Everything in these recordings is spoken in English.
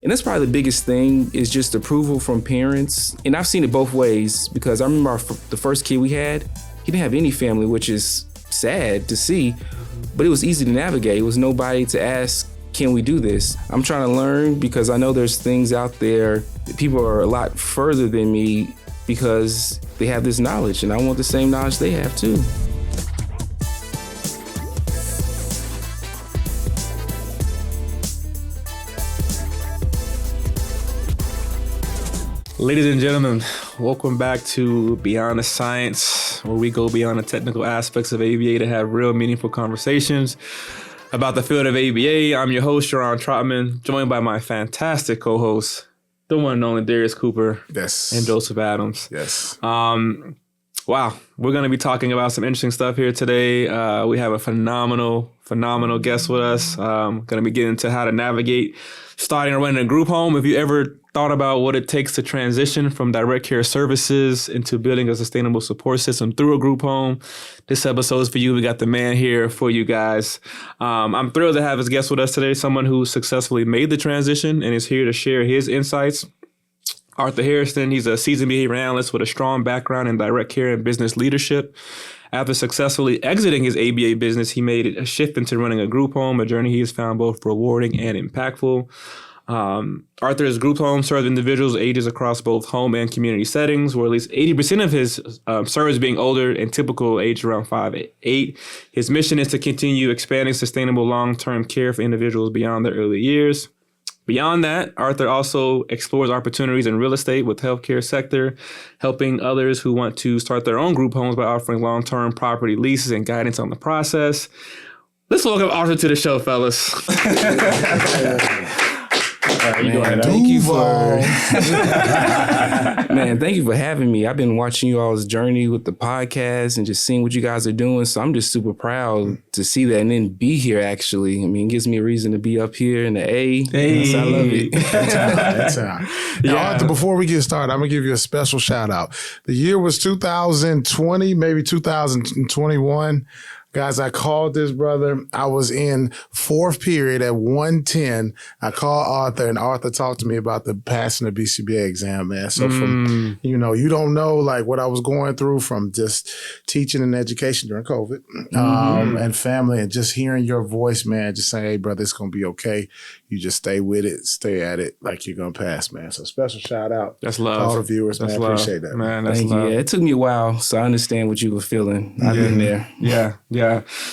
And that's probably the biggest thing is just approval from parents. And I've seen it both ways because I remember the first kid we had, he didn't have any family, which is sad to see, but it was easy to navigate. It was nobody to ask, can we do this? I'm trying to learn because I know there's things out there that people are a lot further than me because they have this knowledge and I want the same knowledge they have too. Ladies and gentlemen, welcome back to Beyond the Science, where we go beyond the technical aspects of ABA to have real meaningful conversations about the field of ABA. I'm your host, Sharon Trotman, joined by my fantastic co-hosts, the one and only Darius Cooper. Yes. And Joseph Adams. Yes. Wow, we're going to be talking about some interesting stuff here today. We have a phenomenal guest with us. Going to be getting into how to navigate starting or running a group home. If you ever thought about what it takes to transition from direct care services into building a sustainable support system through a group home, this episode is for you. We got the man here for you guys. I'm thrilled to have his guest with us today, someone who successfully made the transition and is here to share his insights. Arthur Hairston, he's a seasoned behavior analyst with a strong background in direct care and business leadership. After successfully exiting his ABA business, he made a shift into running a group home, a journey he has found both rewarding and impactful. Arthur's group home serves individuals ages across both home and community settings, where at least 80% of his serves being older and typical age around 5-8. His mission is to continue expanding sustainable long-term care for individuals beyond their early years. Beyond that, Arthur also explores opportunities in real estate with healthcare sector, helping others who want to start their own group homes by offering long-term property leases and guidance on the process. Let's welcome Arthur to the show, fellas. Thank you for having me. I've been watching you all's journey with the podcast and just seeing what you guys are doing. So I'm just super proud to see that and then be here, actually. I mean, it gives me a reason to be up here in the A. Hey. Yes, I love it. That's how. Now, Arthur, before we get started, I'm going to give you a special shout out. The year was 2020, maybe 2021. Guys, I called this brother. I was in fourth period at 1:10. I called Arthur, and Arthur talked to me about the passing the BCBA exam, man. So from, you don't know like what I was going through from just teaching and education during COVID and family and just hearing your voice, man, just saying, hey, brother, it's going to be okay. You just stay with it, stay at it like you're going to pass, man. So special shout out. That's love. To all the viewers, That's man. love. Appreciate that. Man, that's Thank you. love. Yeah, it took me a while, so I understand what you were feeling. I've been there. Yeah.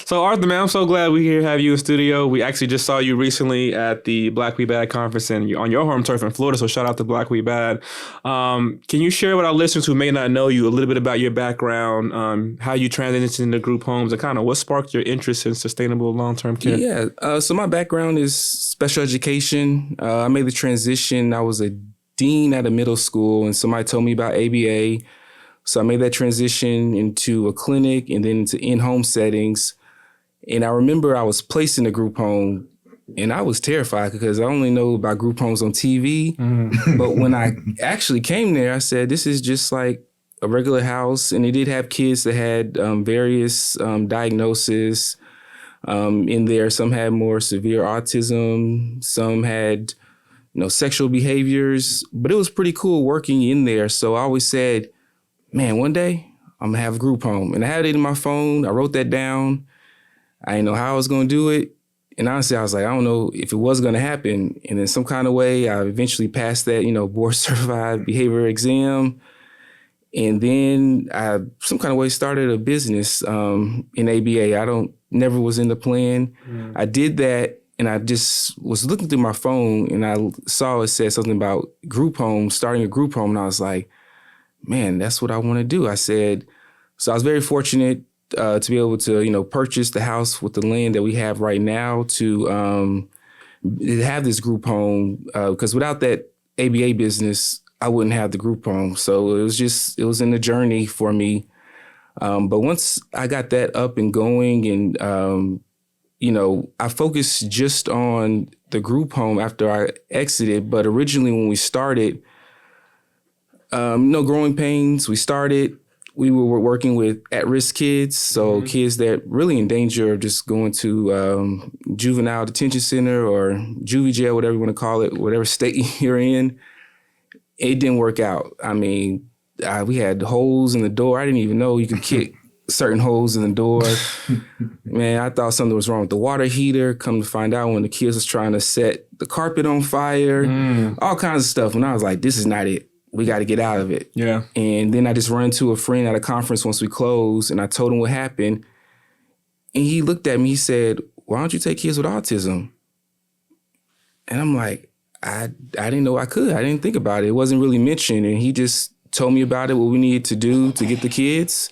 So Arthur, man, I'm so glad we here have you in studio. We actually just saw you recently at the Black We Bad conference and on your home turf in Florida. So shout out to Black We Bad. Can you share with our listeners who may not know you a little bit about your background, how you transitioned into group homes, and kind of what sparked your interest in sustainable long-term care? Yeah. So my background is special education. I made the transition. I was a dean at a middle school, and somebody told me about ABA. So I made that transition into a clinic and then into in-home settings. And I remember I was placed in a group home and I was terrified because I only know about group homes on TV. But when I actually came there, I said, this is just like a regular house. And they did have kids that had various diagnoses in there. Some had more severe autism. Some had, sexual behaviors. But it was pretty cool working in there. So I always said, man, one day I'm gonna have a group home. And I had it in my phone. I wrote that down. I didn't know how I was gonna do it. And honestly, I was like, I don't know if it was gonna happen. And in some kind of way, I eventually passed that, board certified behavior exam. And then I, some kind of way, started a business in ABA. Never was in the plan. I did that. And I just was looking through my phone and I saw it said something about group home, starting a group home. And I was like, man, that's what I want to do. I said, so I was very fortunate to be able to, purchase the house with the land that we have right now to have this group home. Because without that ABA business, I wouldn't have the group home. So it was in the journey for me. But once I got that up and going and, I focused just on the group home after I exited. But originally when we started, no growing pains. We started, we were working with at-risk kids, so kids that really in danger of just going to juvenile detention center or juvie jail, whatever you want to call it, whatever state you're in. It didn't work out. I mean, we had holes in the door. I didn't even know you could kick certain holes in the door. Man, I thought something was wrong with the water heater. Come to find out when the kids was trying to set the carpet on fire, all kinds of stuff. And I was like, this is not it. We got to get out of it. Yeah. And then I just ran into a friend at a conference once we closed, and I told him what happened. And he looked at me, he said, why don't you take kids with autism? And I'm like, I didn't know I could. I didn't think about it. It wasn't really mentioned. And he just told me about it, what we needed to do to get the kids.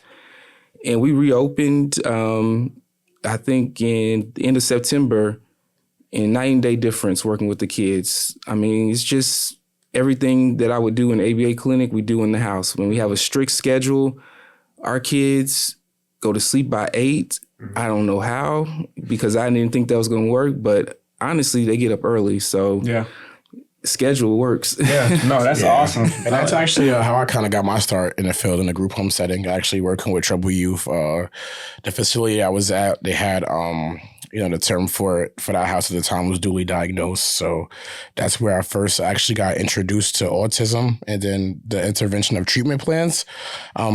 And we reopened, I think, in the end of September, in night and day difference working with the kids. I mean, it's just everything that I would do in the ABA clinic, we do in the house. When we have a strict schedule, our kids go to sleep by 8. I don't know how, because I didn't think that was going to work. But honestly, they get up early. So schedule works. Yeah, no, that's awesome. And that's actually how I kind of got my start in the field in a group home setting, actually working with troubled youth. The facility I was at, they had, the term for that house at the time was duly diagnosed. So that's where I first actually got introduced to autism and then the intervention of treatment plans.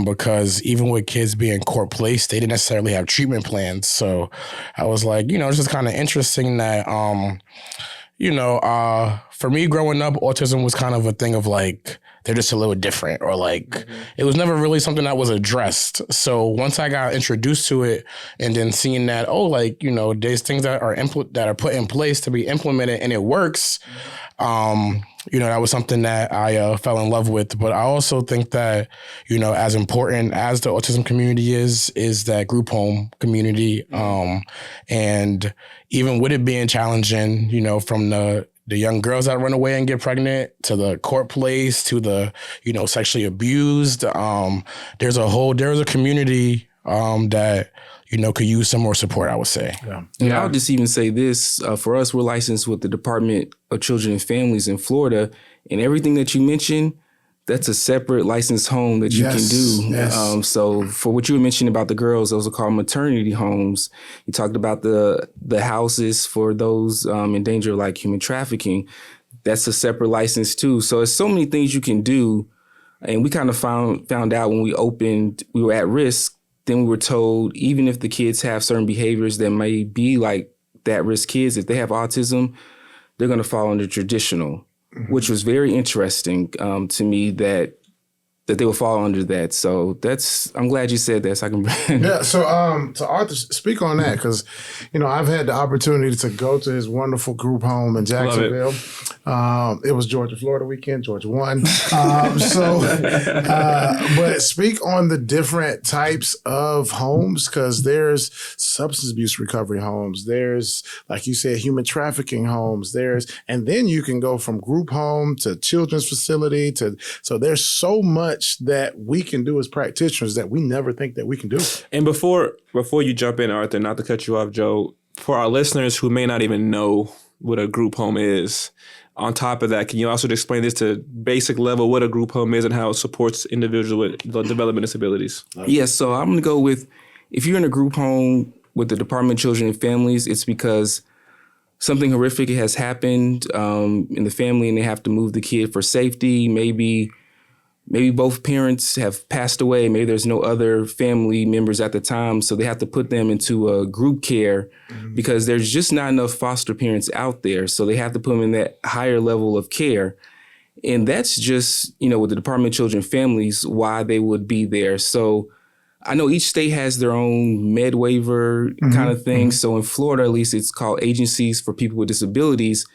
Because even with kids being court placed, they didn't necessarily have treatment plans. So I was like, it's just kind of interesting that, for me growing up, autism was kind of a thing of like, they're just a little different, or like, it was never really something that was addressed. So once I got introduced to it and then seeing that, there's things that are put in place to be implemented and it works, that was something that I fell in love with. But I also think that, as important as the autism community is that group home community. And even with it being challenging, from the young girls that run away and get pregnant to the court place to the, sexually abused, there's a community that, could use some more support, I would say. And I'll just even say this, for us, we're licensed with the Department of Children and Families in Florida, and everything that you mentioned, that's a separate licensed home that you can do. Yes. So for what you were mentioning about the girls, those are called maternity homes. You talked about the houses for those in danger of like human trafficking. That's a separate license too. So there's so many things you can do. And we kind of found out when we opened, we were at risk. Then we were told, even if the kids have certain behaviors that may be like that risk kids, if they have autism, they're going to fall under traditional, which was very interesting to me that they will fall under that. So I'm glad you said that. So I can. Yeah. So Arthur, speak on that, because I've had the opportunity to go to his wonderful group home in Jacksonville. It was Georgia Florida weekend. Georgia won. But speak on the different types of homes, because there's substance abuse recovery homes. There's, like you said, human trafficking homes. And then you can go from group home to children's facility so there's so much that we can do as practitioners that we never think that we can do. And before you jump in, Arthur, not to cut you off, Joe, for our listeners who may not even know what a group home is, on top of that, can you also explain this to basic level, what a group home is and how it supports individuals with developmental disabilities? Yes, so I'm going to go with, if you're in a group home with the Department of Children and Families, it's because something horrific has happened in the family and they have to move the kid for safety. Maybe both parents have passed away. Maybe there's no other family members at the time, so they have to put them into a group care because there's just not enough foster parents out there. So they have to put them in that higher level of care. And that's just, with the Department of Children and Families, why they would be there. So I know each state has their own med waiver kind of thing. So in Florida, at least, it's called Agencies for People with Disabilities.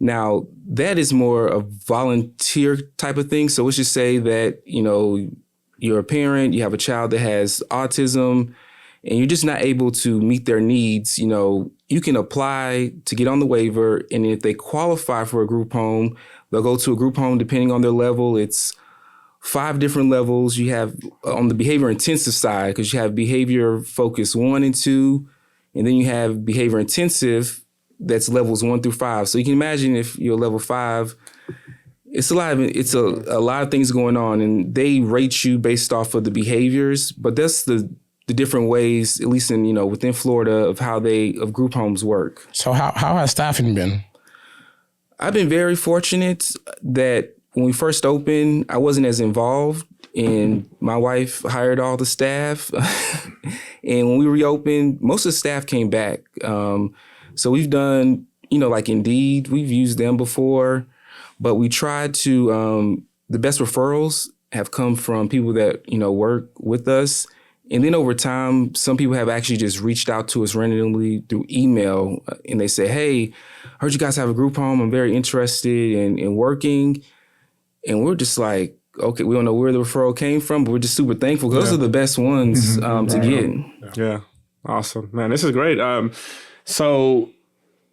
Now, that is more a volunteer type of thing. So let's just say that, you're a parent, you have a child that has autism, and you're just not able to meet their needs. You can apply to get on the waiver, and if they qualify for a group home, they'll go to a group home depending on their level. It's 5 different levels. You have on the behavior intensive side, because you have behavior focus 1 and 2, and then you have behavior intensive, that's levels 1 through 5. So you can imagine if you're level 5, It's a lot of things going on, and they rate you based off of the behaviors. But that's the different ways, at least in within Florida, of how group homes work. So how has staffing been? I've been very fortunate that when we first opened, I wasn't as involved, and my wife hired all the staff. And when we reopened, most of the staff came back. So we've done, like Indeed, we've used them before, but we tried to, the best referrals have come from people that, work with us. And then over time, some people have actually just reached out to us randomly through email, and they say, hey, I heard you guys have a group home. I'm very interested in working. And we're just like, okay, we don't know where the referral came from, but we're just super thankful. Those are the best ones to get. Yeah. Awesome. Man, this is great. So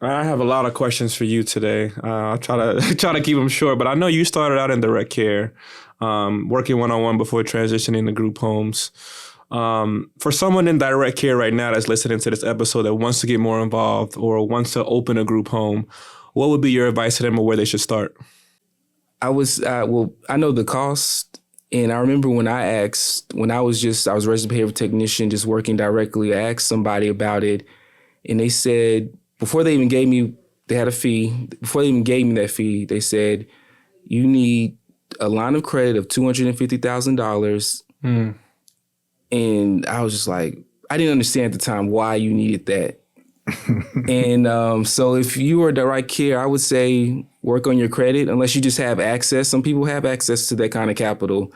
I have a lot of questions for you today. I'll try to keep them short, but I know you started out in direct care, working one-on-one before transitioning to group homes. For someone in direct care right now that's listening to this episode that wants to get more involved or wants to open a group home, what would be your advice to them or where they should start? I know the cost. And I remember when I was registered behavior technician, just working directly, I asked somebody about it, and they said, before they even gave me, they had a fee. Before they even gave me that fee, they said, you need a line of credit of $250,000. And I was just like, I didn't understand at the time why you needed that. And so if you are direct care, I would say work on your credit, unless you just have access. Some people have access to that kind of capital.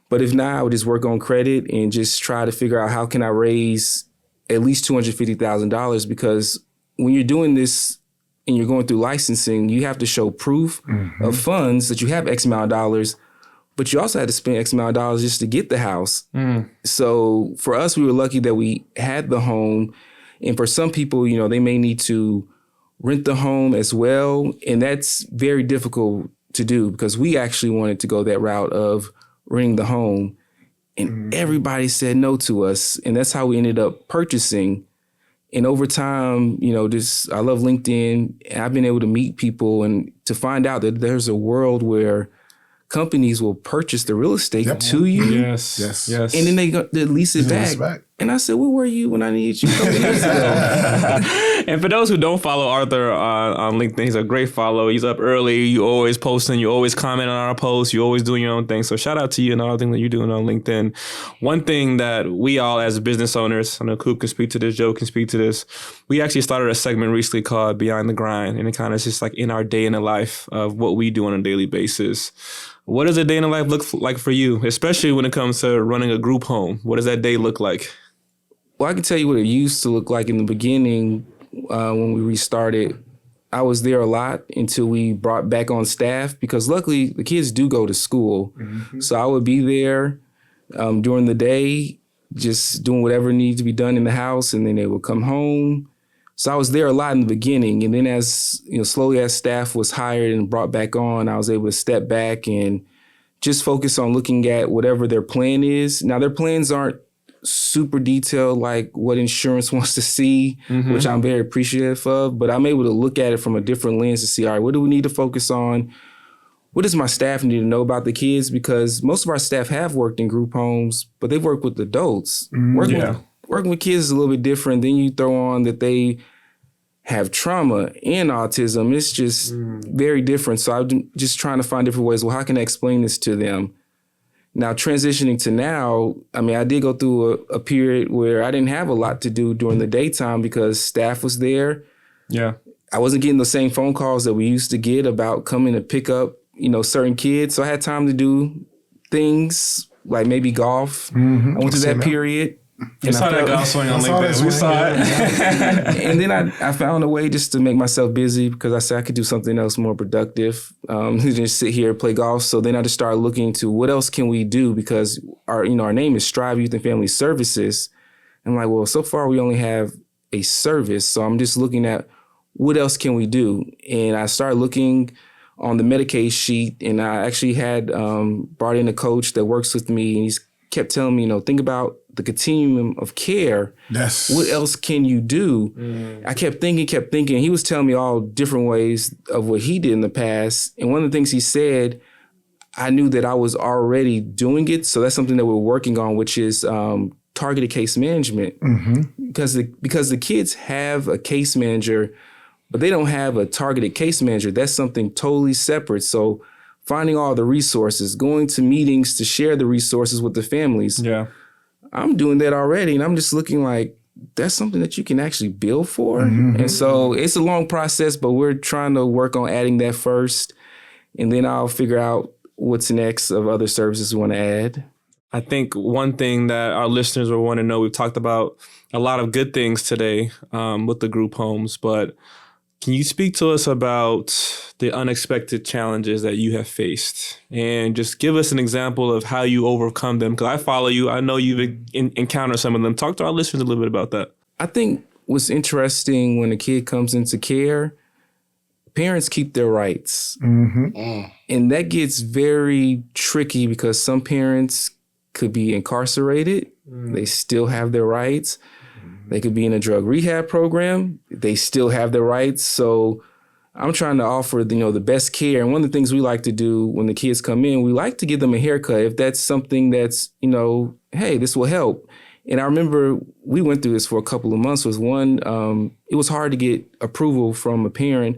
But if not, I would just work on credit and just try to figure out how can I raise at least $250,000, because when you're doing this and you're going through licensing, you have to show proof of funds that you have X amount of dollars, but you also had to spend X amount of dollars just to get the house. So for us, we were lucky that we had the home. And for some people, they may need to rent the home as well. And that's very difficult to do, because we actually wanted to go that route of renting the home. And everybody said no to us. And that's how we ended up purchasing. And over time, I love LinkedIn. And I've been able to meet people and to find out that there's a world where companies will purchase the real estate to you. Yes. And then they lease it back. And I said, where were you when I needed you a couple years ago? And for those who don't follow Arthur on LinkedIn, he's a great follow. He's up early. You always posting. You always comment on our posts. You always doing your own thing. So shout out to you and all the things that you're doing on LinkedIn. One thing that we all as business owners, I know Coop can speak to this, Joe can speak to this. We actually started a segment recently called Beyond the Grind. And it kind of is just like in our day in the life of what we do on a daily basis. What does a day in the life look like for you, especially when it comes to running a group home? What does that day look like? Well, I can tell you what it used to look like in the beginning when we restarted. I was there a lot until we brought back on staff, because luckily the kids do go to school. So I would be there during the day, just doing whatever needed to be done in the house, and then they would come home. So I was there a lot in the beginning. And then as, slowly as staff was hired and brought back on, I was able to step back and just focus on looking at whatever their plan is. Now, their plans aren't super detailed like what insurance wants to see, which I'm very appreciative of, but I'm able to look at it from a different lens to see, all right, what do we need to focus on? What does my staff need to know about the kids? Because most of our staff have worked in group homes, but they've worked with adults. Working with kids is a little bit different. Then you throw on that they have trauma and autism. It's just very different. So I'm just trying to find different ways. Well, how can I explain this to them? Now, transitioning to now, I did go through a period where I didn't have a lot to do during the daytime because staff was there. Yeah. I wasn't getting the same phone calls that we used to get about coming to pick up, certain kids. So I had time to do things like maybe golf. I went through that period. You saw that golf swing on LinkedIn. We saw it. And then I found a way just to make myself busy, because I said I could do something else more productive than just sit here and play golf. So then I just started looking into what else can we do, because our name is Strive Youth and Family Services. I'm like, well, so far we only have a service. So I'm just looking at what else can we do? And I started looking on the Medicaid sheet, and I actually had brought in a coach that works with me, and he's kept telling me, think about the continuum of care. What else can you do? I kept thinking. He was telling me all different ways of what he did in the past. And one of the things he said, I knew that I was already doing it. So that's something that we're working on, which is targeted case management. Because the kids have a case manager, but they don't have a targeted case manager. That's something totally separate. So finding all the resources, going to meetings to share the resources with the families. Yeah. I'm doing that already. And I'm just looking like, that's something that you can actually bill for. And so it's a long process, but we're trying to work on adding that first. And then I'll figure out what's next of other services we want to add. I think one thing that our listeners will want to know, we've talked about a lot of good things today with the group homes, but can you speak to us about the unexpected challenges that you have faced and just give us an example of how you overcome them? Because I follow you. I know you've encountered some of them. Talk to our listeners a little bit about that. I think what's interesting when a kid comes into care, parents keep their rights. And that gets very tricky because some parents could be incarcerated. They still have their rights. They could be in a drug rehab program. They still have their rights. So I'm trying to offer, the best care. And one of the things we like to do when the kids come in, we like to give them a haircut. If that's something that's, hey, this will help. And I remember we went through this for a couple of months. Was one, it was hard to get approval from a parent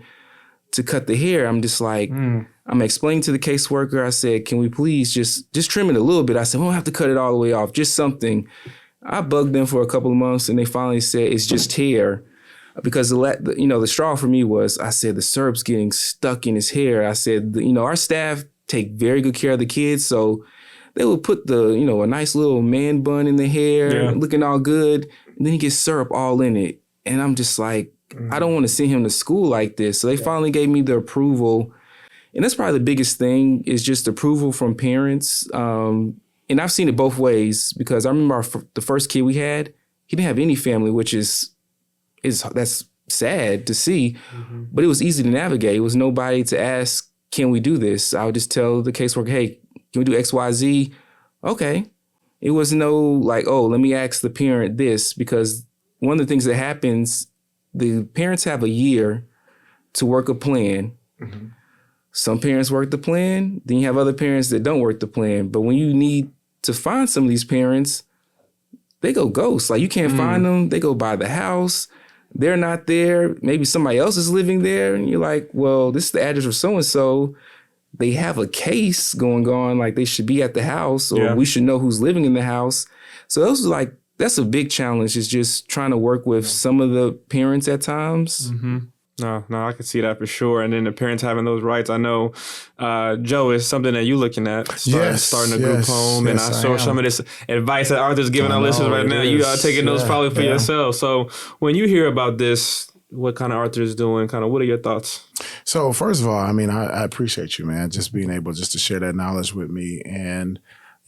to cut the hair. I'm just like, I'm explaining to the caseworker. I said, can we please just trim it a little bit? I said, we don't have to cut it all the way off, just something. I bugged them for a couple of months and they finally said it's just hair. Because the straw for me was, I said, the syrup's getting stuck in his hair. I said, our staff take very good care of the kids. So they would put a nice little man bun in the hair, looking all good. And then he gets syrup all in it. And I'm just like, I don't want to send him to school like this. So they finally gave me the approval. And that's probably the biggest thing is just approval from parents. And I've seen it both ways because I remember the first kid we had, he didn't have any family, which that's sad to see, but it was easy to navigate. It was nobody to ask, can we do this? I would just tell the caseworker, hey, can we do X, Y, Z? Okay. It was no like, oh, let me ask the parent this, because one of the things that happens, the parents have a year to work a plan. Some parents work the plan, then you have other parents that don't work the plan. But when you need to find some of these parents, they go ghost. Like you can't find them. They go by the house. They're not there. Maybe somebody else is living there. And you're like, well, this is the address of so-and-so. They have a case going on. Like they should be at the house or we should know who's living in the house. So those are like, that's a big challenge is just trying to work with some of the parents at times. No, I can see that for sure. And then the parents having those rights. I know, Joe, is something that you're looking at, starting a group home. And I saw some of this advice that Arthur's giving our listeners right now. You are taking those probably for yourself. So when you hear about this, what kind of Arthur is doing, what are your thoughts? So first of all, I appreciate you, man, just being able just to share that knowledge with me. And,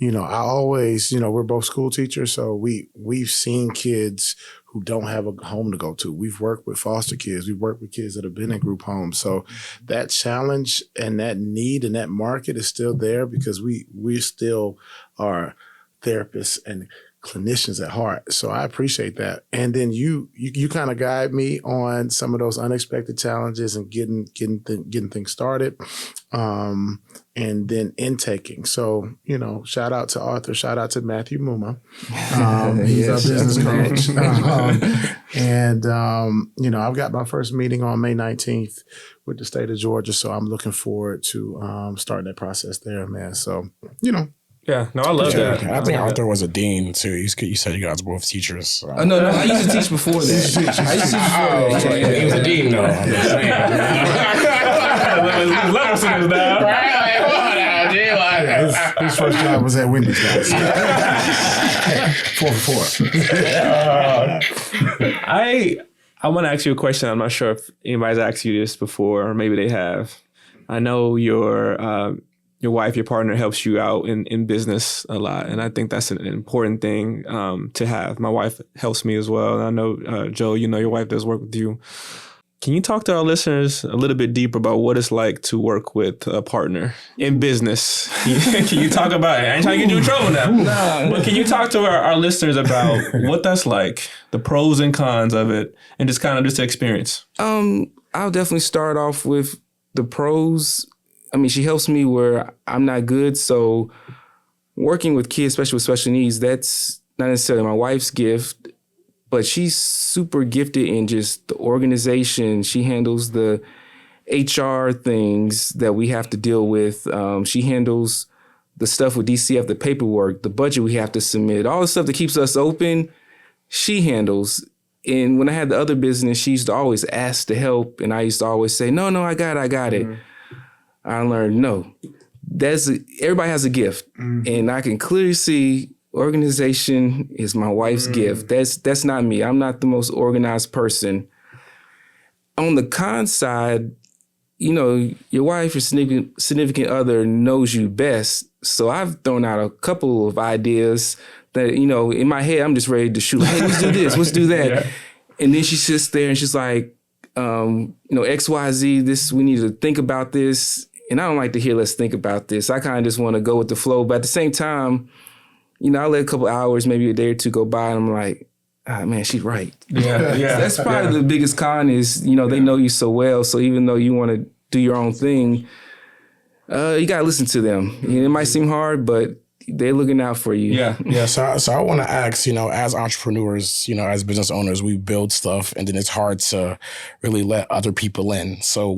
I always, we're both school teachers. So we've seen kids who don't have a home to go to. We've worked with foster kids. We've worked with kids that have been in group homes. So that challenge and that need and that market is still there because we still are therapists and clinicians at heart. So I appreciate that. And then you kind of guide me on some of those unexpected challenges and getting things started. And then intaking. So, shout out to Arthur, shout out to Matthew Muma. He's our business coach. And I've got my first meeting on May 19th with the state of Georgia. So I'm looking forward to starting that process there, man. So, Yeah, no, I love that. I think Arthur was a dean too. You said you guys were both teachers. So. No, I used to teach before that. I used to teach before that. He was a dean though. I'm just saying. Leverson is down. His first job was at Wendy's, guys. 4 for 4. I want to ask you a question. I'm not sure if anybody's asked you this before, or maybe they have. I know your wife, your partner, helps you out in business a lot. And I think that's an important thing to have. My wife helps me as well. And I know, Joe, your wife does work with you. Can you talk to our listeners a little bit deeper about what it's like to work with a partner in business? Can you talk about it? I ain't trying to get you in trouble now. But can you talk to our listeners about what that's like, the pros and cons of it, and just kind of just the experience? I'll definitely start off with the pros. I mean, she helps me where I'm not good. So working with kids, especially with special needs, that's not necessarily my wife's gift. But she's super gifted in just the organization. She handles the HR things that we have to deal with. She handles the stuff with DCF, the paperwork, the budget we have to submit, all the stuff that keeps us open, she handles. And when I had the other business, she used to always ask to help. And I used to always say, no, I got it. I learned, no, everybody has a gift. And I can clearly see organization is my wife's gift. That's not me. I'm not the most organized person. On the con side, your wife or significant other knows you best. So I've thrown out a couple of ideas that, in my head, I'm just ready to shoot. Hey, let's do this. Let's do that. Yeah. And then she sits there and she's like, X, Y, Z, this, we need to think about this. And I don't like to hear, let's think about this. I kind of just want to go with the flow. But at the same time, I let a couple hours, maybe a day or two go by, and I'm like, man, she's right. Yeah. That's probably the biggest con is, they know you so well. So even though you want to do your own thing, you got to listen to them. It might seem hard, but they're looking out for you. Yeah. So I want to ask, as entrepreneurs, as business owners, we build stuff and then it's hard to really let other people in. So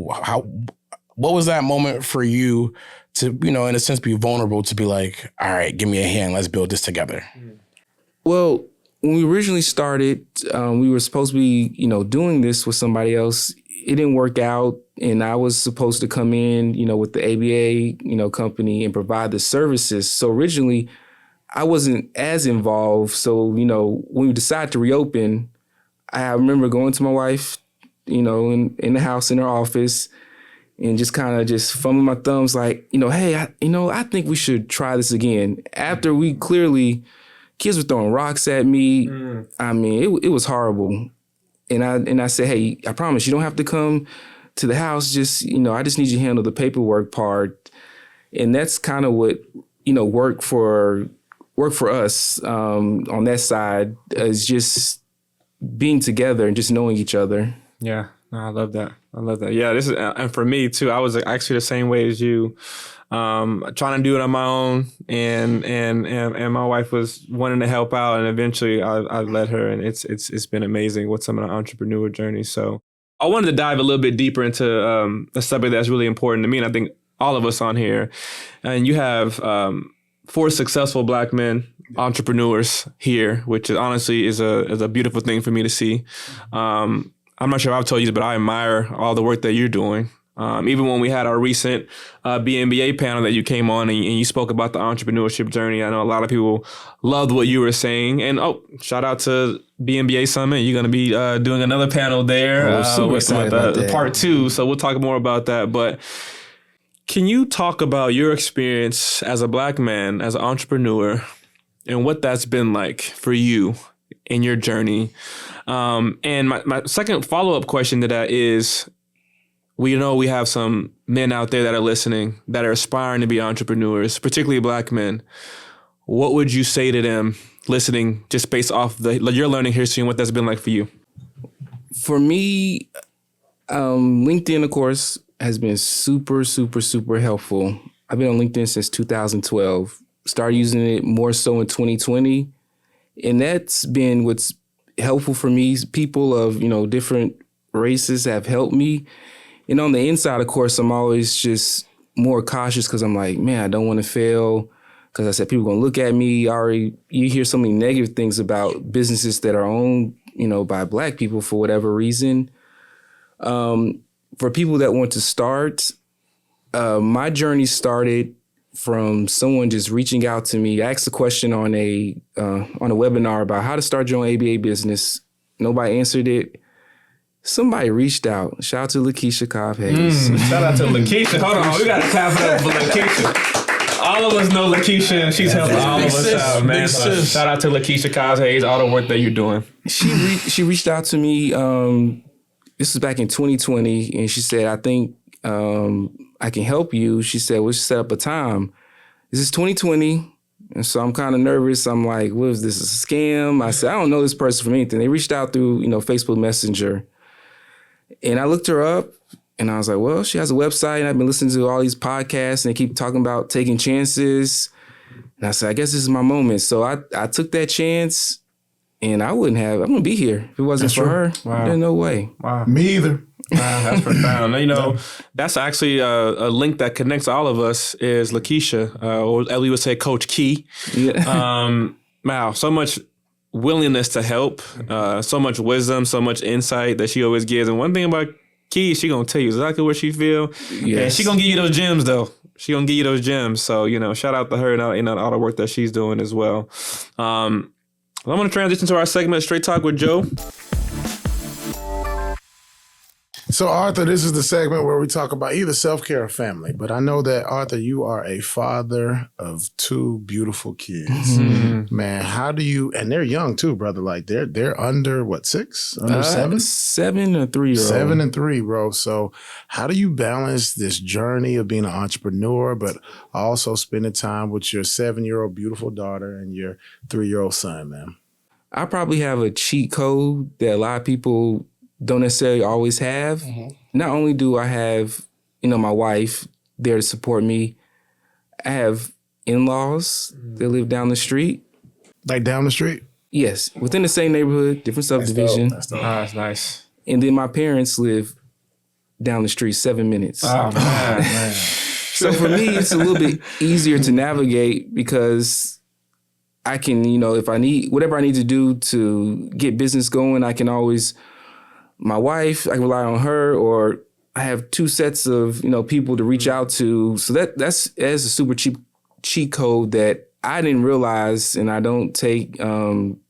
what was that moment for you to, in a sense, be vulnerable to be like, all right, give me a hand, let's build this together? Well, when we originally started, we were supposed to be, doing this with somebody else. It didn't work out. And I was supposed to come in, with the ABA, company and provide the services. So originally I wasn't as involved. So, when we decided to reopen, I remember going to my wife, in the house, in her office, and just kind of just fumbling my thumbs like, hey, I think we should try this again. After we clearly, kids were throwing rocks at me. I mean, it was horrible. And I said, hey, I promise you don't have to come to the house. Just, I just need you to handle the paperwork part. And that's kind of what, worked for us on that side, is just being together and just knowing each other. Yeah. No, I love that. Yeah, this is, and for me too, I was actually the same way as you, trying to do it on my own, and my wife was wanting to help out, and eventually I let her, and it's been amazing with some of the entrepreneur journey. So I wanted to dive a little bit deeper into a subject that's really important to me, and I think all of us on here, and you have 4 successful Black men entrepreneurs here, which honestly is a beautiful thing for me to see. I'm not sure if I've told you this, but I admire all the work that you're doing. Even when we had our recent BNBA panel that you came on and you spoke about the entrepreneurship journey, I know a lot of people loved what you were saying. And shout out to BNBA Summit. You're going to be doing another panel there with part 2. So we'll talk more about that. But can you talk about your experience as a Black man, as an entrepreneur, and what that's been like for you in your journey? And my second follow-up question to that is, we know we have some men out there that are listening that are aspiring to be entrepreneurs, particularly Black men. What would you say to them listening just based off your learning history and what that's been like for you? For me, LinkedIn, of course, has been super, super, super helpful. I've been on LinkedIn since 2012. Started using it more so in 2020. And that's been what's helpful for me. People of, different races have helped me. And on the inside, of course, I'm always just more cautious because I'm like, man, I don't want to fail. Because I said, people are going to look at me. You hear so many negative things about businesses that are owned, by Black people for whatever reason. For people that want to start, my journey started from someone just reaching out to me. I asked a question on a webinar about how to start your own ABA business. Nobody answered it. Somebody reached out. Shout out to Lakeisha Cobb-Hayes. Shout out to Lakeisha. Hold on, we got to clap it up for Lakeisha. All of us know Lakeisha, and she's helping all of us out, man. So shout out to Lakeisha Cobb-Hayes, all the work that you're doing. She reached out to me this was back in 2020, and she said, I think I can help you. She said, we'll set up a time. This is 2020. And so I'm kind of nervous. I'm like, what is this, a scam? I said, I don't know this person from anything. They reached out through, Facebook Messenger. And I looked her up and I was like, well, she has a website and I've been listening to all these podcasts and they keep talking about taking chances. And I said, I guess this is my moment. So I took that chance and I'm going to be here. If it wasn't for her, there's no way. Wow. Me either. Wow, that's profound. That's actually a link that connects all of us is Lakeisha, or as we would say, Coach Key. Yeah. Wow, so much willingness to help, so much wisdom, so much insight that she always gives. And one thing about Key, she gonna tell you exactly what she feel. Yes. And she gonna give you those gems though. She gonna give you those gems. So, shout out to her and all the work that she's doing as well. I'm gonna transition to our segment, Straight Talk with Joe. So, Arthur, this is the segment where we talk about either self-care or family. But I know that, Arthur, you are a father of 2 beautiful kids. Mm-hmm. Man, how do you, and they're young too, brother. Like they're under, what, 6? Under 7? 7 or 3-year-old. 7 and 3, bro. So how do you balance this journey of being an entrepreneur, but also spending time with your 7-year-old beautiful daughter and your 3-year-old son, man? I probably have a cheat code that a lot of people don't necessarily always have. Mm-hmm. Not only do I have, my wife there to support me, I have in-laws that live down the street. Like down the street? Yes, within the same neighborhood, different subdivision. That's dope. That's nice. And then my parents live down the street 7 minutes. Oh, man. So for me, it's a little bit easier to navigate because I can, if I need, whatever I need to do to get business going, I can always... My wife, I can rely on her, or I have 2 sets of, people to reach out to. So that's a super cheat code that I didn't realize, and I don't take. I'm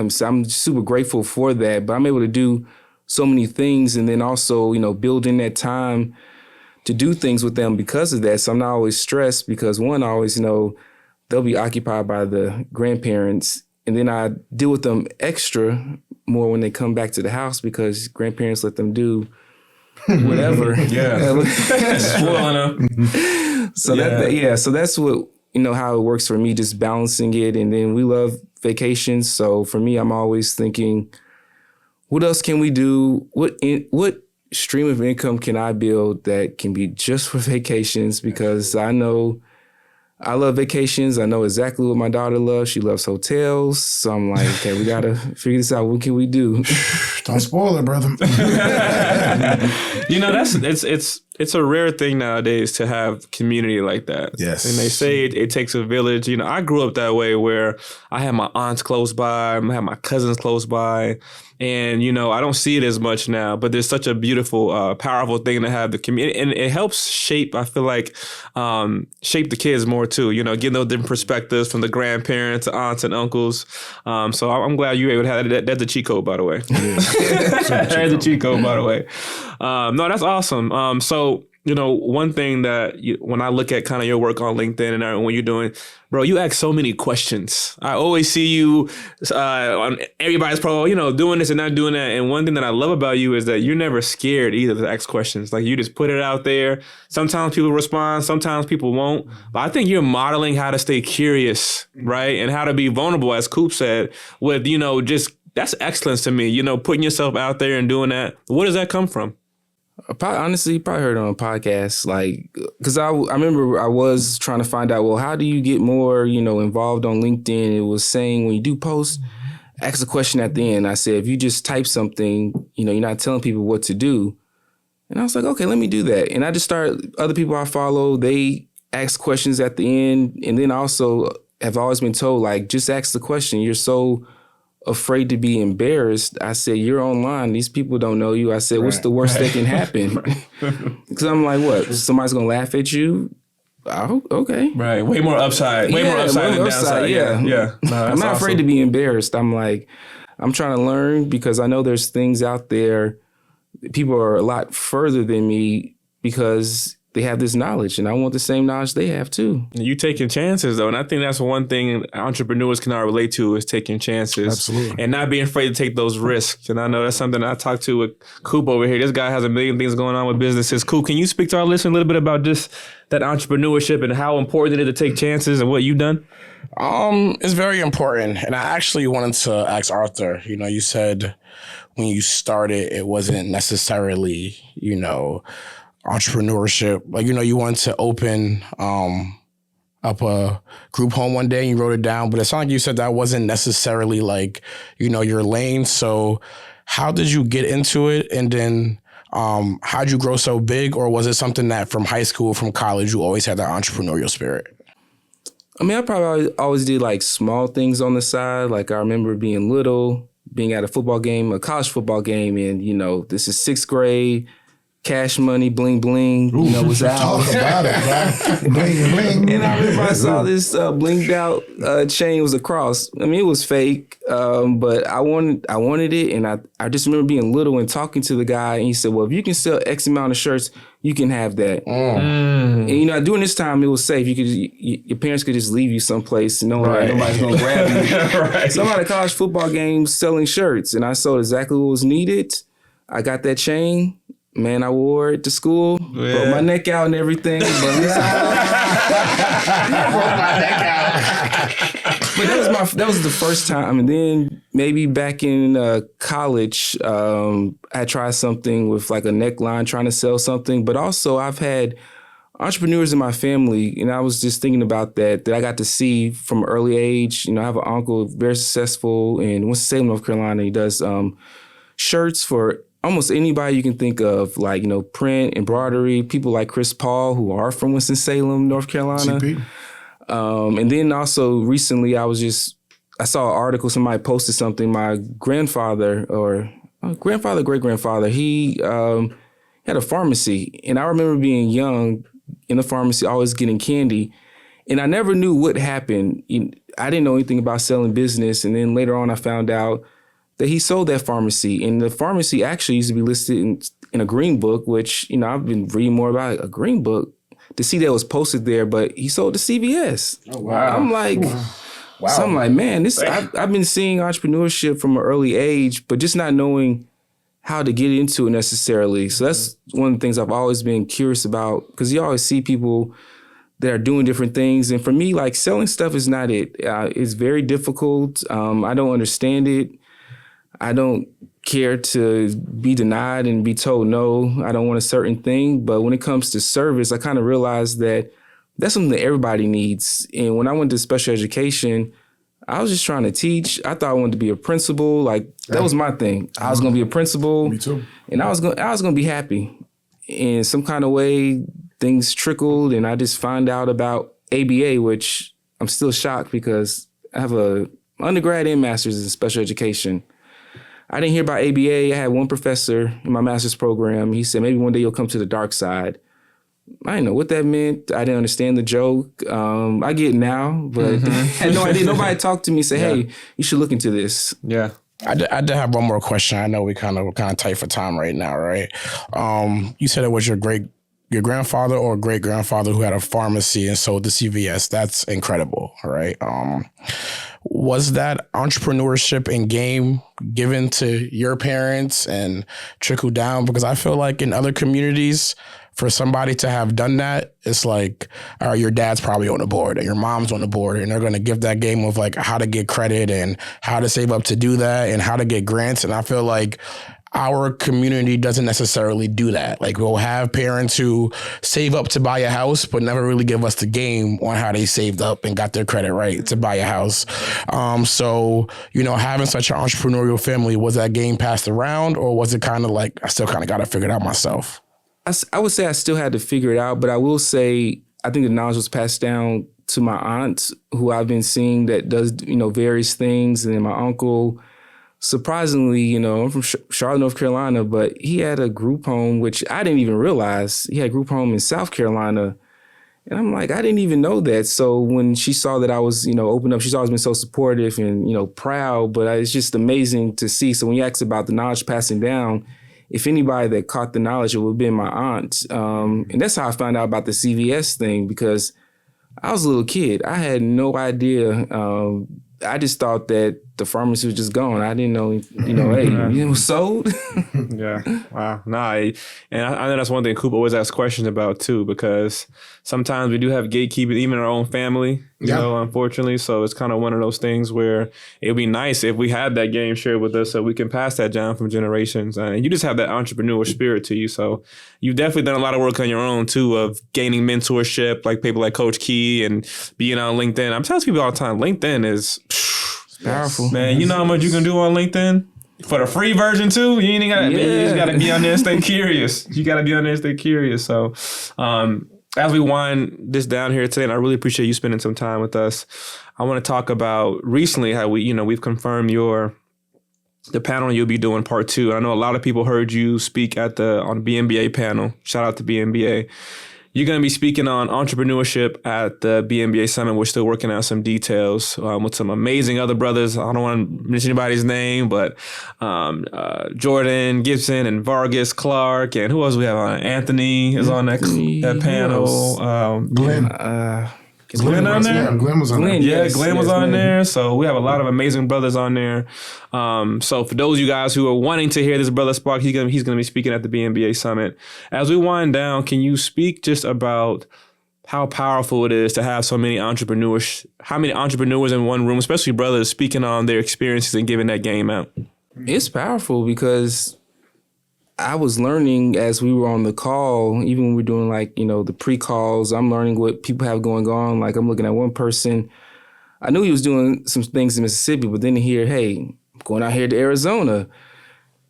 super grateful for that. But I'm able to do so many things, and then also, build in that time to do things with them because of that. So I'm not always stressed because one, always, they'll be occupied by the grandparents, and then I deal with them extra more when they come back to the house because grandparents let them do whatever. Spoiling them. So that's what, how it works for me, just balancing it. And then we love vacations. So for me, I'm always thinking, what else can we do? What stream of income can I build that can be just for vacations? Because I know I love vacations. I know exactly what my daughter loves. She loves hotels. So I'm like, okay, we got to figure this out. What can we do? Don't spoil it, brother. It's a rare thing nowadays to have community like that. Yes. And they say it takes a village. I grew up that way where I had my aunts close by, I had my cousins close by. And, I don't see it as much now, but there's such a beautiful, powerful thing to have the community. And it helps shape, I feel like, shape the kids more too, getting those different perspectives from the grandparents, aunts and uncles. So I'm glad you were able to have that. That's a cheat code, by the way. That's a cheat code, by the way. No, that's awesome. So, one thing that when I look at kind of your work on LinkedIn and when you're doing, bro, you ask so many questions. I always see you on everybody's profile, doing this and not doing that. And one thing that I love about you is that you're never scared either to ask questions. Like you just put it out there. Sometimes people respond, sometimes people won't. But I think you're modeling how to stay curious, right? And how to be vulnerable, as Coop said, with, just that's excellence to me, putting yourself out there and doing that. Where does that come from? Honestly, you probably heard it on a podcast, because I remember I was trying to find out, well, how do you get more, involved on LinkedIn? It was saying when you do post, ask a question at the end. I said, if you just type something, you're not telling people what to do. And I was like, okay, let me do that. And I just started, other people I follow, they ask questions at the end. And then I also have always been told, just ask the question. You're so afraid to be embarrassed. I said, you're online. These people don't know you. I said, what's the worst that can happen? Because I'm like, what? Somebody's going to laugh at you? Oh, okay. Right. Way more upside. Way more upside than downside. Yeah. No, I'm not afraid to be embarrassed. I'm trying to learn because I know there's things out there. People are a lot further than me because they have this knowledge, and I want the same knowledge they have too. You taking chances though, and I think that's one thing entrepreneurs can all relate to is taking chances. Absolutely. And not being afraid to take those risks. And I know that's something I talked to with Coop over here. This guy has a million things going on with businesses. Coop, can you speak to our listeners a little bit about just that entrepreneurship and how important it is to take chances and what you've done? It's very important. And I actually wanted to ask Arthur, you said when you started, it wasn't necessarily, entrepreneurship. Like, you wanted to open up a group home one day and you wrote it down, but it sounded like you said that wasn't necessarily like, your lane. So how did you get into it? And then how'd you grow so big? Or was it something that from high school, from college, you always had that entrepreneurial spirit? I mean, I probably always did like small things on the side. Like I remember being little, being at a football game, a college football game, and, this is 6th grade. Cash Money, bling bling, was out. Talk about it, bro. Bling bling. And I remember I saw this blinged out chain was a cross. I mean, it was fake, but I wanted it, and I just remember being little and talking to the guy, and he said, "Well, if you can sell X amount of shirts, you can have that." And during this time, it was safe. Your parents could just leave you someplace, knowing that nobody's gonna grab you. Right. So I'm at a college football game selling shirts, and I sold exactly what was needed. I got that chain. Man, I wore it to school, broke my neck out and everything. But broke my neck out. But that was the first time. And then maybe back in college, I tried something with like a neckline, trying to sell something. But also, I've had entrepreneurs in my family, and I was just thinking about that I got to see from an early age. I have an uncle, very successful in Winston-Salem, North Carolina. He does shirts for almost anybody you can think of, like, print, embroidery, people like Chris Paul, who are from Winston-Salem, North Carolina. CP. And then also recently I saw an article, somebody posted something, my grandfather or great-grandfather, he had a pharmacy. And I remember being young in the pharmacy, always getting candy. And I never knew what happened. I didn't know anything about selling business. And then later on I found out that he sold that pharmacy. And the pharmacy actually used to be listed in a green book, which, I've been reading more about a green book to see that it was posted there, but he sold to CVS. Oh, wow. I'm like, So I'm like, man, I've been seeing entrepreneurship from an early age, but just not knowing how to get into it necessarily. So that's one of the things I've always been curious about, because you always see people that are doing different things. And for me, like, selling stuff is not it. It's very difficult. I don't understand it. I don't care to be denied and be told no, I don't want a certain thing. But when it comes to service, I kind of realized that that's something that everybody needs. And when I went to special education, I was just trying to teach. I thought I wanted to be a principal. Like, that was my thing. I was going to be a principal. Me too. And I was going to be happy. In some kind of way, things trickled, and I just found out about ABA, which I'm still shocked because I have a undergrad and master's in special education. I didn't hear about ABA. I had one professor in my master's program. He said, maybe one day you'll come to the dark side. I didn't know what that meant. I didn't understand the joke. I get it now, but I had no idea. Nobody talked to me and said, hey, you should look into this. Yeah. I did have one more question. I know we're kind of tight for time right now, right? You said it was your grandfather or great-grandfather who had a pharmacy and sold to CVS. That's incredible, right? Was that entrepreneurship and game given to your parents and trickled down? Because I feel like in other communities, for somebody to have done that, it's like, your dad's probably on the board and your mom's on the board, and they're going to give that game of like how to get credit and how to save up to do that and how to get grants. And I feel like our community doesn't necessarily do that. Like, we'll have parents who save up to buy a house, but never really give us the game on how they saved up and got their credit right to buy a house. So, having such an entrepreneurial family, was that game passed around, or was it kind of like, I still kind of got to figure it out myself? I would say I still had to figure it out, but I will say I think the knowledge was passed down to my aunt, who I've been seeing that does, various things, and then my uncle. Surprisingly, I'm from Charlotte, North Carolina, but he had a group home, which I didn't even realize. He had a group home in South Carolina. And I'm like, I didn't even know that. So when she saw that I was, open up, she's always been so supportive and, proud, but it's just amazing to see. So when you ask about the knowledge passing down, if anybody that caught the knowledge, it would have been my aunt. And that's how I found out about the CVS thing, because I was a little kid. I had no idea. I just thought that the pharmacy was just gone. I didn't know, hey, it was sold. Yeah. Wow. And I know that's one thing Coop always asks questions about too, because sometimes we do have gatekeeping, even in our own family, you know, unfortunately. So it's kind of one of those things where it'd be nice if we had that game shared with us so we can pass that down from generations. And you just have that entrepreneurial spirit to you. So you've definitely done a lot of work on your own too, of gaining mentorship, like people like Coach Key and being on LinkedIn. I'm telling people all the time, LinkedIn is powerful. Man, you know how much you can do on LinkedIn? For the free version too? You just gotta be on there and stay curious. You gotta be on there and stay curious. So as we wind this down here today, and I really appreciate you spending some time with us, I want to talk about recently how we've confirmed the panel you'll be doing part 2. I know a lot of people heard you speak on the BNBA panel. Shout out to BNBA. You're going to be speaking on entrepreneurship at the BNBA Summit. We're still working out some details with some amazing other brothers. I don't want to mention anybody's name, but Jordan Gibson and Vargas Clark, and who else we have on? Anthony is on that panel. Glenn. Is Glenn on there? Yeah, Glenn was on there. Glenn was on there. So we have a lot of amazing brothers on there. So for those of you guys who are wanting to hear this brother Spark, he's gonna be speaking at the BNBA Summit. As we wind down, can you speak just about how powerful it is to have so many entrepreneurs, in one room, especially brothers, speaking on their experiences and giving that game out? It's powerful because I was learning as we were on the call, even when we're doing the pre-calls, I'm learning what people have going on. Like I'm looking at one person, I knew he was doing some things in Mississippi, but then to hear, hey, I'm going out here to Arizona.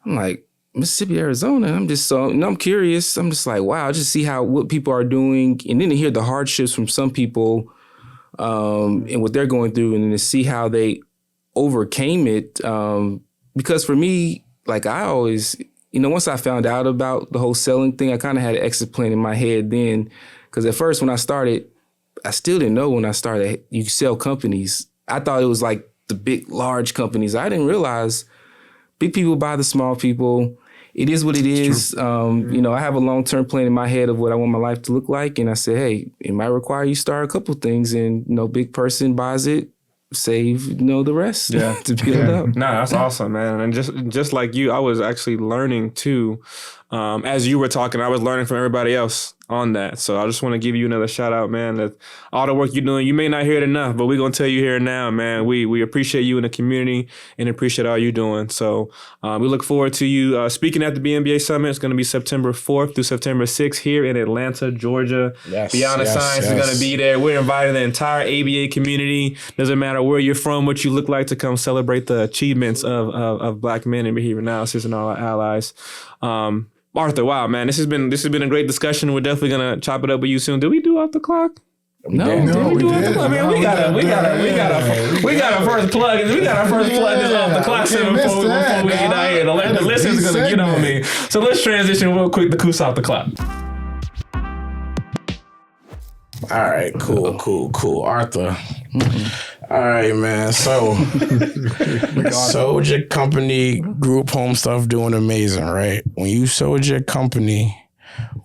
I'm like, Mississippi, Arizona? I'm curious. I'm just like, wow, just see what people are doing. And then to hear the hardships from some people and what they're going through, and then to see how they overcame it. Because for me, like I always, once I found out about the whole selling thing, I kind of had an exit plan in my head then. Because at first when I started, I still didn't know when I started, you sell companies. I thought it was like the big, large companies. I didn't realize big people buy the small people. It is what it is. I have a long-term plan in my head of what I want my life to look like. And I said, hey, it might require you start a couple things. And, big person buys it, save, the rest to build up. No, that's awesome, man. And just like you, I was actually learning too. As you were talking, I was learning from everybody else on that. So I just want to give you another shout out, man, that all the work you're doing, you may not hear it enough, but we're going to tell you here now, man. We appreciate you in the community and appreciate all you're doing. So we look forward to you speaking at the BNBA Summit. It's going to be September 4th through September 6th here in Atlanta, Georgia. Beyond the Science is going to be there. We're inviting the entire ABA community. Doesn't matter where you're from, what you look like, to come celebrate the achievements of Black men in behavior analysis and all our allies. Arthur, wow, man, this has been a great discussion. We're definitely gonna chop it up with you soon. Did we do off the clock? No, we did. I mean, we got a first plug. We got our first plug this off the clock before we get out here. The listeners are gonna get on me. So let's transition real quick to Coos off the clock. All right, cool. Arthur. All right, man. So sold your company, group home stuff, doing amazing, right? When you sold your company,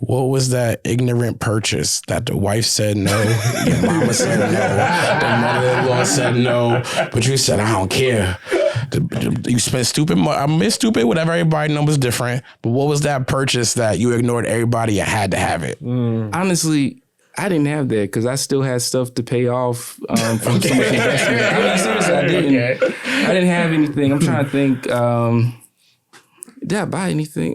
what was that ignorant purchase that the wife said no, your mama said no, the mother-in-law said no, but you said, I don't care. You spent stupid money. I mean, stupid, whatever, everybody numbers different, but what was that purchase that you ignored everybody and had to have it? Honestly, I didn't have that because I still had stuff to pay off from so much investment. I mean, seriously, I didn't have anything. I'm trying to think. Did I buy anything?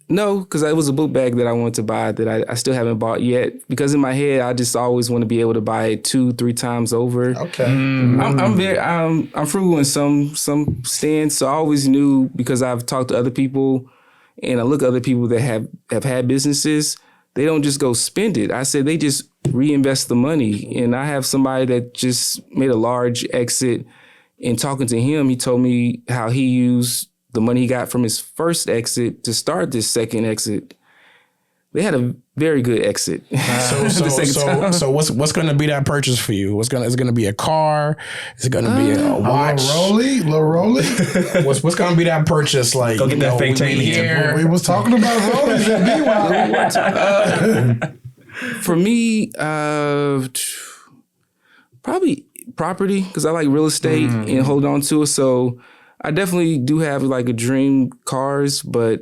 No, because it was a book bag that I wanted to buy that I still haven't bought yet. Because in my head, I just always want to be able to buy it 2-3 times over. Okay. I'm frugal in some stands, so I always knew, because I've talked to other people and I look at other people that have had businesses. They don't just go spend it. I said they just reinvest the money. And I have somebody that just made a large exit. In talking to him, he told me how he used the money he got from his first exit to start this second exit. they had a very good exit. So what's going to be that purchase for you? Is it going to be a car? Is it going to be a watch? Lil Rolly? What's going to be that purchase? Like, Go get that fake chain here. We was talking about Rollies at BY. For me, probably property, because I like real estate and hold on to it. So I definitely do have like a dream cars, but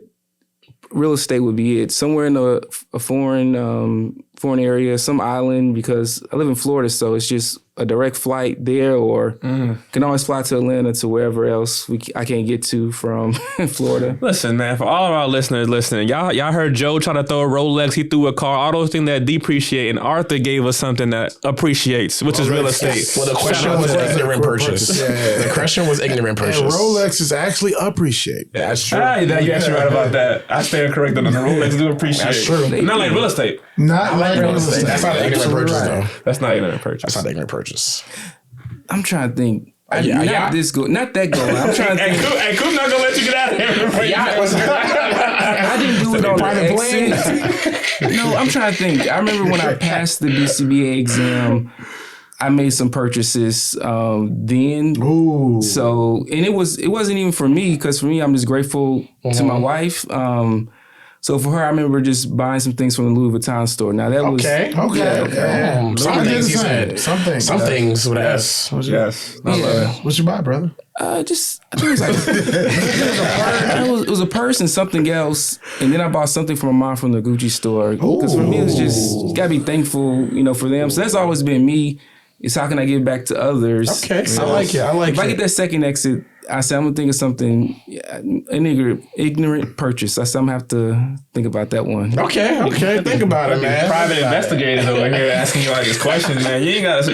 real estate would be it. Somewhere in a foreign area, some island, because I live in Florida, so it's just a direct flight there, or can always fly to Atlanta, to wherever else I can't get to from Florida. Listen, man, for all of our listeners listening, y'all heard Joe try to throw a Rolex, he threw a car, all those things that depreciate, and Arthur gave us something that appreciates, which is real estate. Well, the question was ignorant purchase. Yeah. The question was ignorant purchase. And Rolex is actually appreciate. That's true. You're actually right about that. I stand corrected on the Rolex do appreciate. That's true. Not like real estate. Not like real estate. That's not an ignorant purchase, though. That's not ignorant purchase. That's not an ignorant purchase. I'm trying to think. Not that go. I'm trying to think. Hey, Coop's not gonna let you get out of here. I didn't do it on private plane. No, I'm trying to think. I remember when I passed the BCBA exam, I made some purchases then. Ooh. So, and it wasn't even for me, because for me, I'm just grateful to my wife. So for her, I remember just buying some things from the Louis Vuitton store. Now that was Okay. Some things he said. Some things with S. Yes. I love it. What you buy, brother? I think it was like it was a purse and something else, and then I bought something for my mom from the Gucci store. Because for me, it's just you gotta be thankful, for them. So that's always been me. Is how can I give back to others? Okay, I like it. If I get that second exit, I said I'm gonna think of something, an ignorant purchase. I said I'm gonna have to think about that one. Okay. Think about it, man. Private investigators over here asking you all these questions, man. You ain't gotta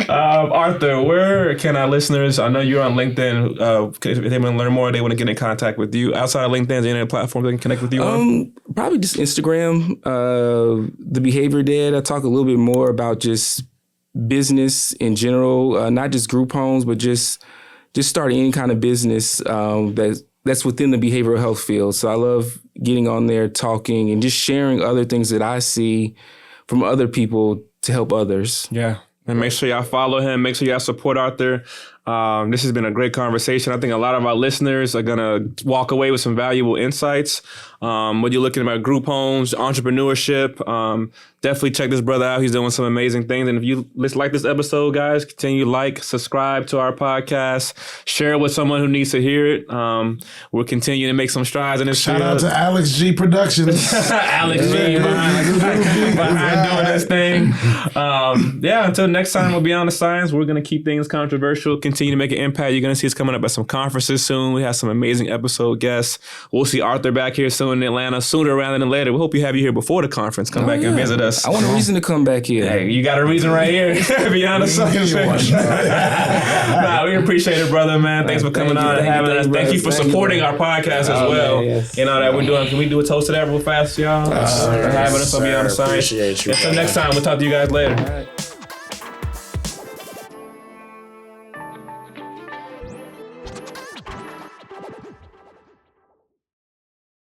Arthur, where can our listeners? I know you're on LinkedIn. If they want to learn more, they want to get in contact with you outside of LinkedIn. Is there any platform they can connect with you on? Probably just Instagram. The Behavior Dad. I talk a little bit more about just business in general, not just group homes, but just starting any kind of business that's within the behavioral health field. So I love getting on there, talking, and just sharing other things that I see from other people to help others. Yeah. And make sure y'all follow him. Make sure y'all support Arthur. This has been a great conversation. I think a lot of our listeners are going to walk away with some valuable insights. When you're looking at group homes, entrepreneurship, definitely check this brother out. He's doing some amazing things. And if you like this episode, guys, continue to subscribe to our podcast, share it with someone who needs to hear it. We'll continue to make some strides in this Shout out to Alex G Productions. Alex G behind doing this thing. Until next time, we'll be on the science. We're going to keep things controversial, continue to make an impact. You're going to see us coming up at some conferences soon. We have some amazing episode guests. We'll see Arthur back here soon in Atlanta, sooner rather than later. We hope we have you here before the conference. Come back and visit us. I want a reason to come back here. Hey, you got a reason right here. Beyond the science. We appreciate it, brother, man. Thanks for coming on and having us. Thank you for supporting our podcast as well. Yes. You know that we're doing. Can we do a toast to that real fast, y'all? For having us on Beyond the Science. Appreciate you. Until next time, we'll talk to you guys later.